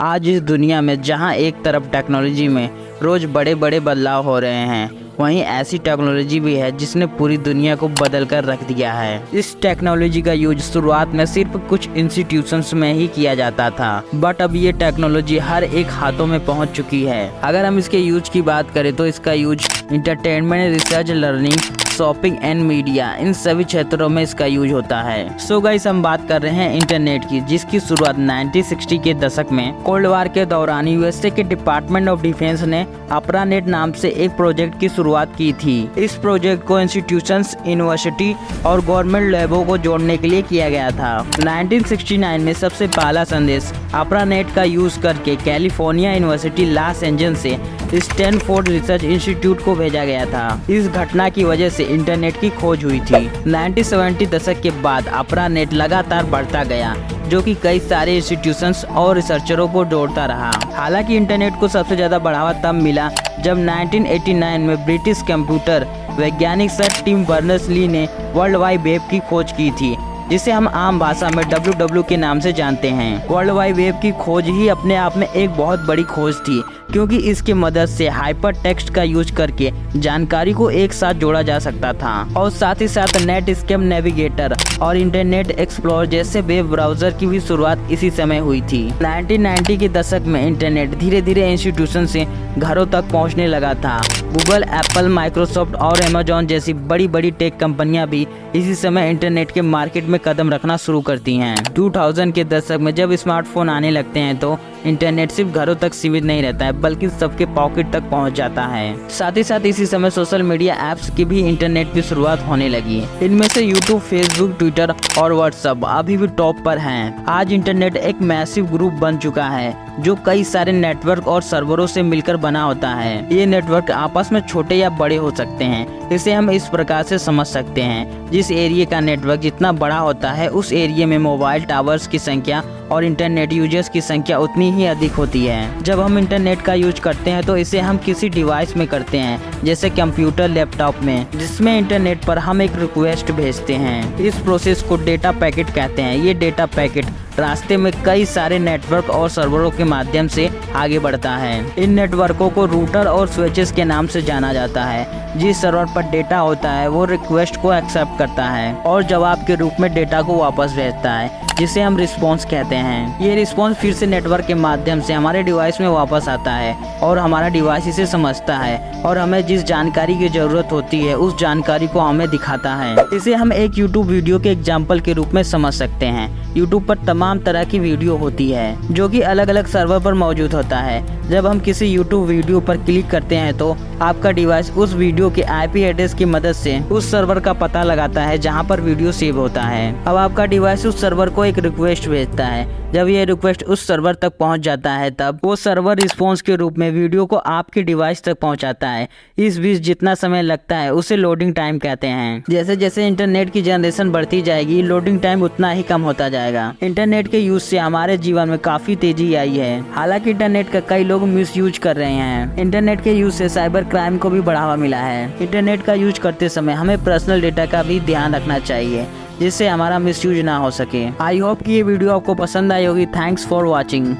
आज इस दुनिया में जहां एक तरफ टेक्नोलॉजी में रोज बड़े बड़े बदलाव हो रहे हैं, वहीं ऐसी टेक्नोलॉजी भी है जिसने पूरी दुनिया को बदल कर रख दिया है। इस टेक्नोलॉजी का यूज शुरुआत में सिर्फ कुछ इंस्टीट्यूशंस में ही किया जाता था, बट अब ये टेक्नोलॉजी हर एक हाथों में पहुंच चुकी है। अगर हम इसके यूज की बात करें तो इसका use entertainment, research, learning, shopping and media, इन सभी क्षेत्रों में इसका यूज होता है। सो गाइस, हम बात कर रहे हैं इंटरनेट की, जिसकी शुरुआत 1960 के दशक में कोल्ड वार के दौरान यूएसए के डिपार्टमेंट ऑफ डिफेंस ने अप्रानेट नाम से एक प्रोजेक्ट की शुरुआत की थी। इस प्रोजेक्ट को इंस्टीट्यूशंस, यूनिवर्सिटी और गवर्नमेंट लैबों को जोड़ने के लिए किया गया था। 1969 में सबसे पहला संदेश अप्रानेट का यूज करके कैलिफोर्निया यूनिवर्सिटी लॉस एंजल्स से स्टैनफोर्ड रिसर्च इंस्टीट्यूट को भेजा गया था। इस घटना की वजह से इंटरनेट की खोज हुई थी। 1970 दशक के बाद अप्रानेट लगातार बढ़ता गया, जो कि कई सारे इंस्टीट्यूशंस और रिसर्चरों को जोड़ता रहा। हालांकि इंटरनेट को सबसे ज्यादा बढ़ावा तब मिला जब 1989 में ब्रिटिश कंप्यूटर वैज्ञानिक सर टिम बर्नर्स-ली ने वर्ल्ड वाइड वेब की खोज की थी, जिसे हम आम भाषा में WW के नाम से जानते हैं। वर्ल्ड वाइड वेब की खोज ही अपने आप में एक बहुत बड़ी खोज थी, क्योंकि इसकी मदद से हाइपर टेक्स्ट का यूज करके जानकारी को एक साथ जोड़ा जा सकता था, और साथ ही साथ नेटस्केप नेविगेटर और इंटरनेट एक्सप्लोरर जैसे वेब ब्राउजर की भी शुरुआत इसी समय हुई थी। 1990 के दशक में इंटरनेट धीरे धीरे इंस्टीट्यूशन से घरों तक पहुंचने लगा था। गूगल, एप्पल, माइक्रोसॉफ्ट और अमेजॉन जैसी बड़ी बड़ी टेक कंपनियां भी इसी समय इंटरनेट के मार्केट में कदम रखना शुरू करती हैं। 2000 के दशक में जब स्मार्टफोन आने लगते हैं तो इंटरनेट सिर्फ घरों तक सीमित नहीं रहता है, बल्कि सबके पॉकेट तक पहुंच जाता है। साथ ही साथ इसी समय सोशल मीडिया ऐप्स की भी इंटरनेट की शुरुआत होने लगी। इनमें से यूट्यूब, फेसबुक, ट्विटर और व्हाट्सएप अभी भी टॉप पर हैं। आज इंटरनेट एक मैसिव ग्रुप बन चुका है, जो कई सारे नेटवर्क और सर्वरों से मिलकर बना होता है। ये नेटवर्क आपस में छोटे या बड़े हो सकते हैं। इसे हम इस प्रकार से समझ सकते हैं, जिस एरिया का नेटवर्क जितना बड़ा होता है, उस एरिया में मोबाइल टावर्स की संख्या और इंटरनेट यूजर्स की संख्या उतनी ही अधिक होती है। जब हम इंटरनेट का यूज करते हैं तो इसे हम किसी डिवाइस में करते हैं, जैसे कंप्यूटर, लैपटॉप में, जिसमें इंटरनेट पर हम एक रिक्वेस्ट भेजते हैं। इस प्रोसेस को डेटा पैकेट कहते हैं। ये डेटा पैकेट रास्ते में कई सारे नेटवर्क और सर्वरों के माध्यम से आगे बढ़ता है। इन नेटवर्कों को रूटर और स्विचेस के नाम से जाना जाता है। जिस सर्वर पर डेटा होता है वो रिक्वेस्ट को एक्सेप्ट करता है और जवाब के रूप में डेटा को वापस भेजता है, जिसे हम रिस्पॉन्स कहते हैं। ये रिस्पॉन्स फिर से नेटवर्क के माध्यम से हमारे डिवाइस में वापस आता है और हमारा डिवाइस इसे समझता है और हमें जिस जानकारी की जरूरत होती है उस जानकारी को हमें दिखाता है। इसे हम एक यूट्यूब वीडियो के एग्जाम्पल के रूप में समझ सकते हैं। यूट्यूब पर तमाम तरह की वीडियो होती है, जो कि अलग अलग सर्वर पर मौजूद होता है। जब हम किसी यूट्यूब वीडियो पर क्लिक करते हैं तो आपका डिवाइस उस वीडियो के IP एड्रेस की मदद से उस सर्वर का पता लगाता है जहां पर वीडियो सेव होता है। अब आपका डिवाइस उस सर्वर को एक रिक्वेस्ट भेजता है। जब ये रिक्वेस्ट उस सर्वर तक पहुंच जाता है, तब वो सर्वर रिस्पॉन्स के रूप में वीडियो को आपके डिवाइस तक पहुंचाता है। इस बीच जितना समय लगता है उसे लोडिंग टाइम कहते हैं। जैसे जैसे इंटरनेट की जनरेशन बढ़ती जाएगी, लोडिंग टाइम उतना ही कम होता जाएगा। इंटरनेट के यूज से हमारे जीवन में काफी तेजी आई है। हालांकि इंटरनेट का कई लोग मिसयूज कर रहे हैं। इंटरनेट के यूज से साइबर क्राइम को भी बढ़ावा मिला है। इंटरनेट का यूज करते समय हमें पर्सनल डेटा का भी ध्यान रखना चाहिए, जिससे हमारा मिसयूज ना हो सके। आई होप कि ये वीडियो आपको पसंद आई होगी। Thanks for watching.